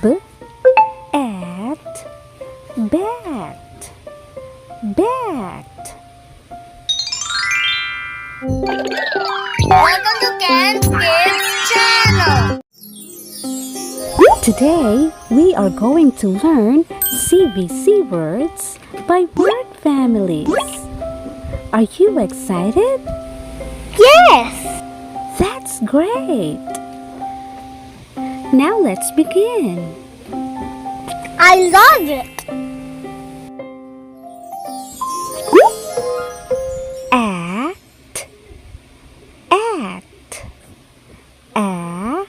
B at bat, bat. Welcome to Ken's Kids channel. Today we are going to learn CVC words by word families. Are you excited? Yes. That's great. Now let's begin. I love it. At, at, at,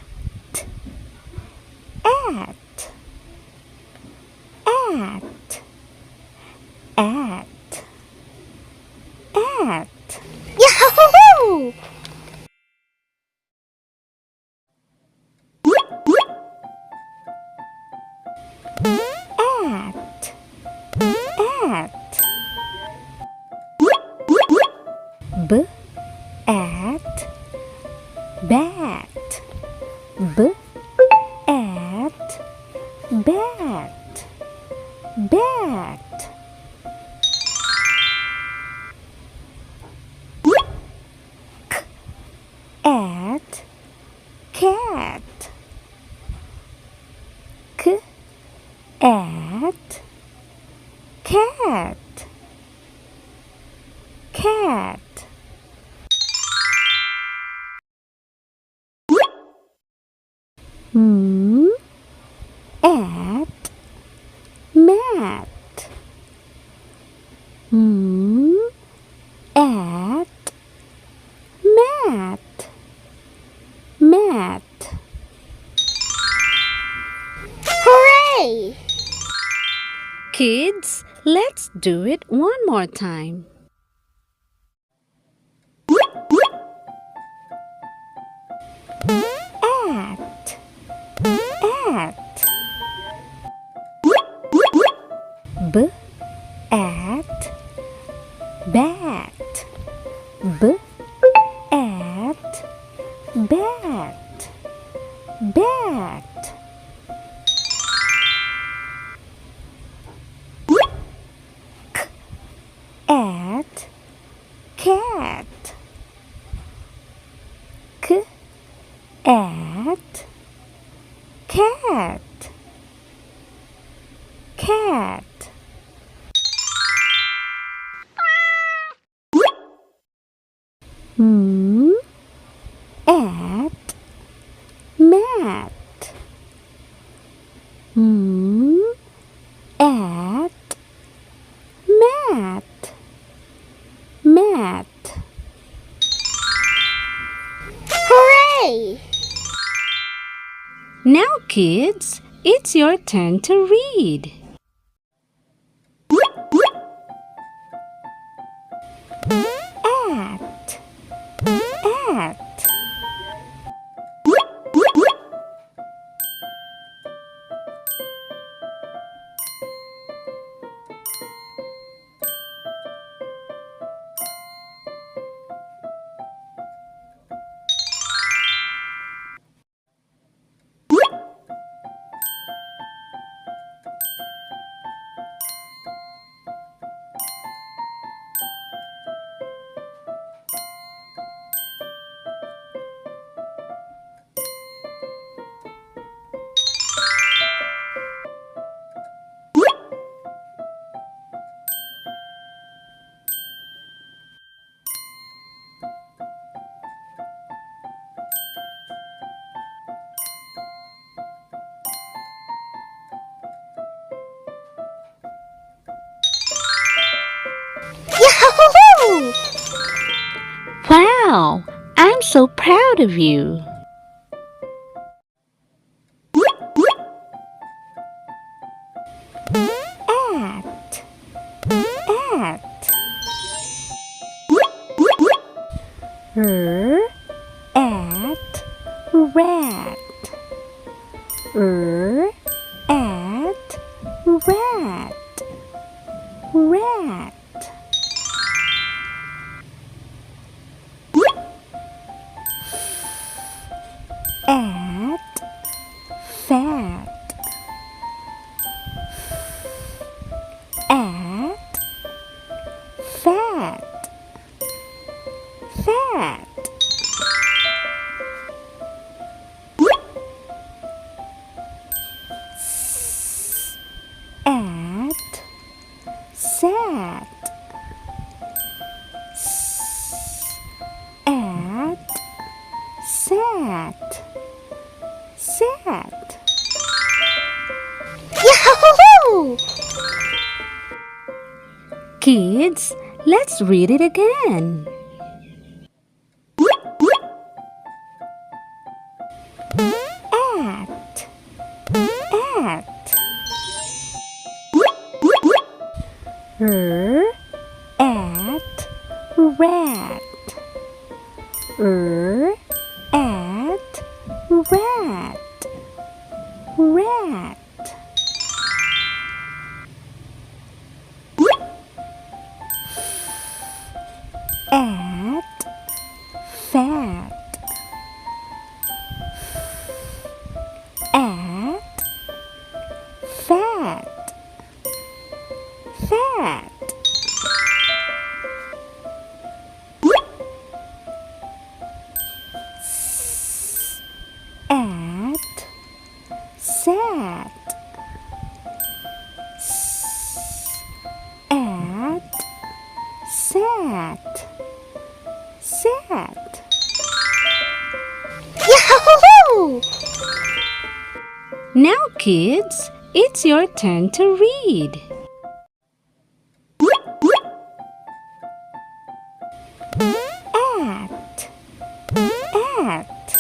at, at, at. Yahoo! At, at. B at bat, b at bat, bat. K at cat, k at cat, cat. M at mat, m at mat, mat. Hooray! Kids, let's do it one more time. At, at. B at bat, b at bat, bat. K at cat, k at cat, cat. M at mat, m at mat, mat. Hooray! Now, kids, it's your turn to read. At, at. Yahoo! Wow, I'm so proud of you. At, at. At rat, at rat, rat. At fat, at, sat, at, sat, sat. Yahoo! Kids, let's read it again. At, at. At, rat. At, rat. Rat. At, fat. At, fat. Fat. At, sat. At, sat. Sat. Yahoo! Now, kids, it's your turn to read. At, at.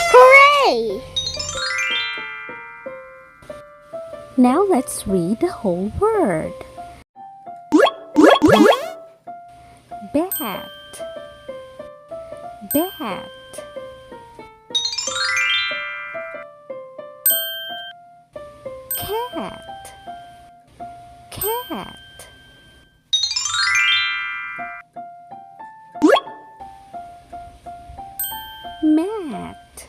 Hooray! Now let's read the whole word. Bat, bat. Cat, cat. Mat,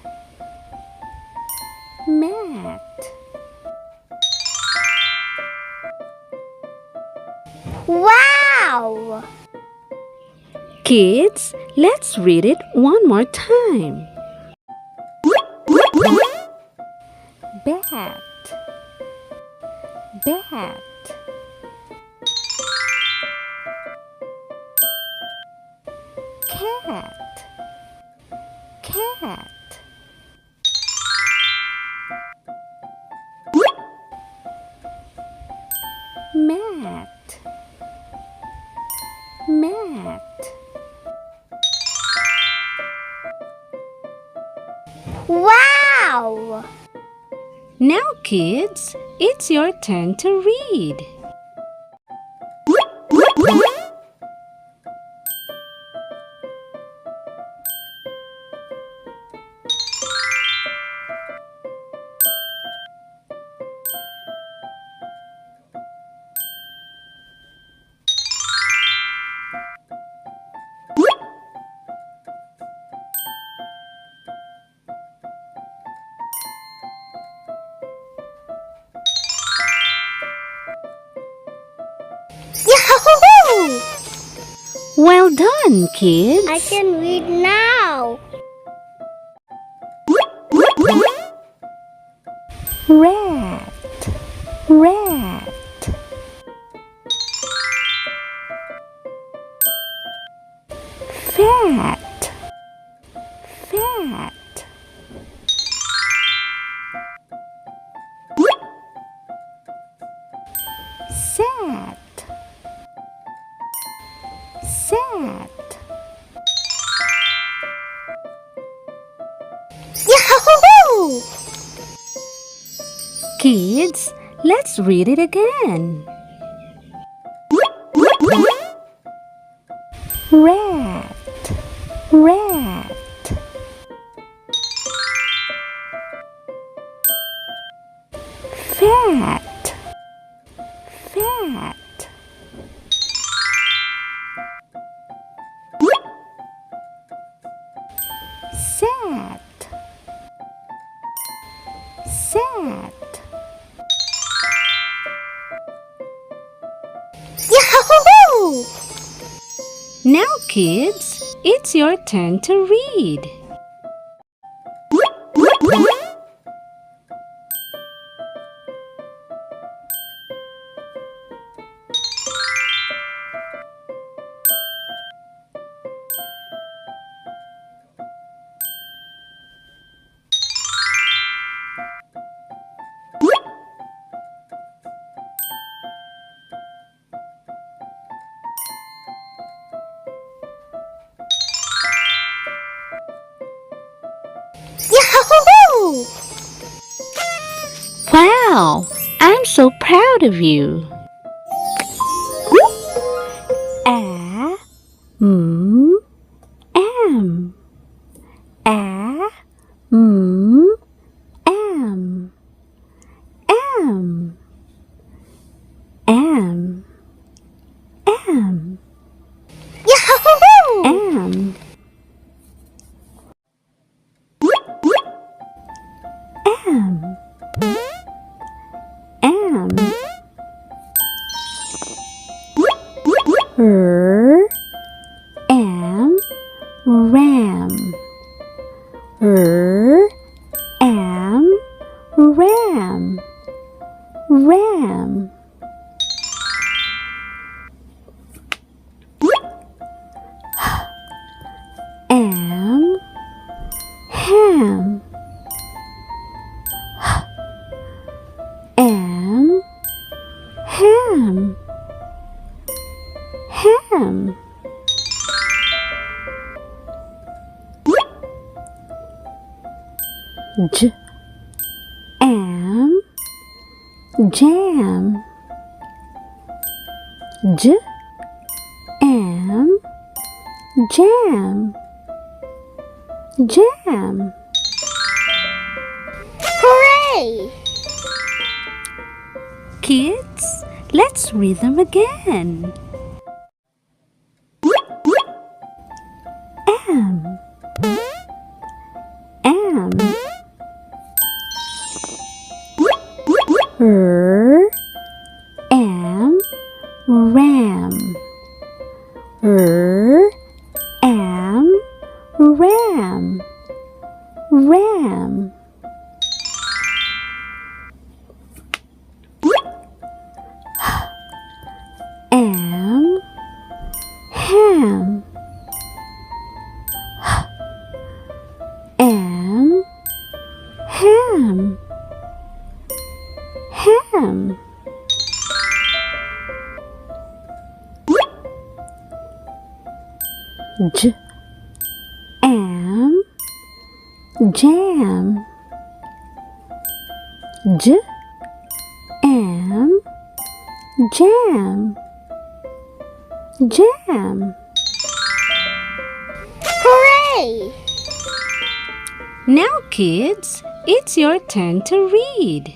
mat. Wow! Kids, let's read it one more time. Bat, bat. Cat, cat. Mat, mat. Wow! Now, kids, it's your turn to read. Yahoo! Well done, kids. I can read now. Rat, rat. Fat, fat. Sat, sat. Yahoo! Kids, let's read it again. Rat, rat. Fat, fat. Sat, sat. Yahoo! Now, kids, it's your turn to read. Yahoo! Wow, I'm so proud of you. A, m, am. A, m, am. Am. Am. Am. Yahoo! Am. Am. Am. Am. Ram. Am. Ram. Ram. Am. Ham. Am. Ham. Ham. J. Am. Jam. J. Am. Jam. Jam. Hooray! Kids, let's read them again. Am. Am. Am. Ram. Am. Ram. Ram. Am. Ham. Am. Ham. Ham. J. Am. Jam. J. Am. Jam. Jam. Hooray! Now, kids, it's your turn to read.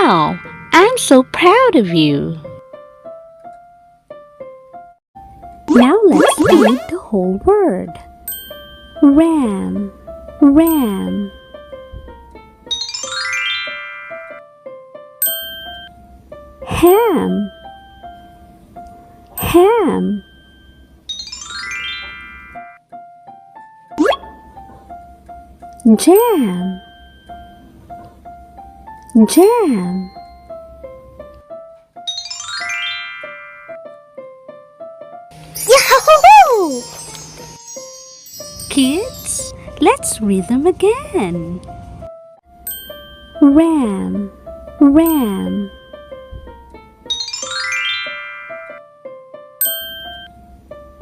Wow! I'm so proud of you. Now let's read the whole word. Ram, ram. Ham, ham. Jam, jam. Yahoo! Kids, let's read them again. Ram, ram.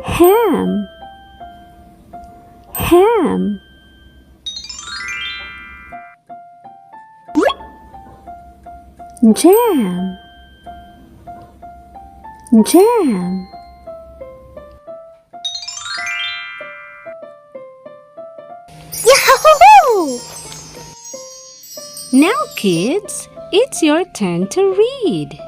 Ham, ham. Jam, jam. Yahoo! Now, kids, it's your turn to read.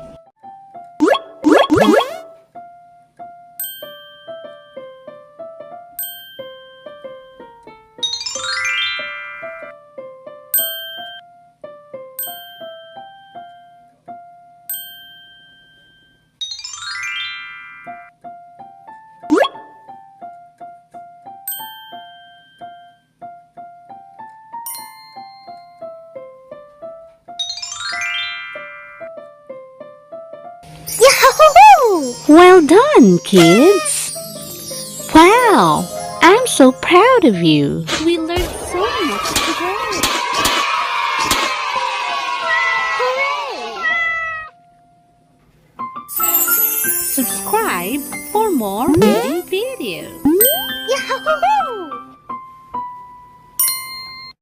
Yahoo! Well done, kids. Wow, I'm so proud of you. We learned so much today. Hooray! Subscribe for more reading videos. Yahoo!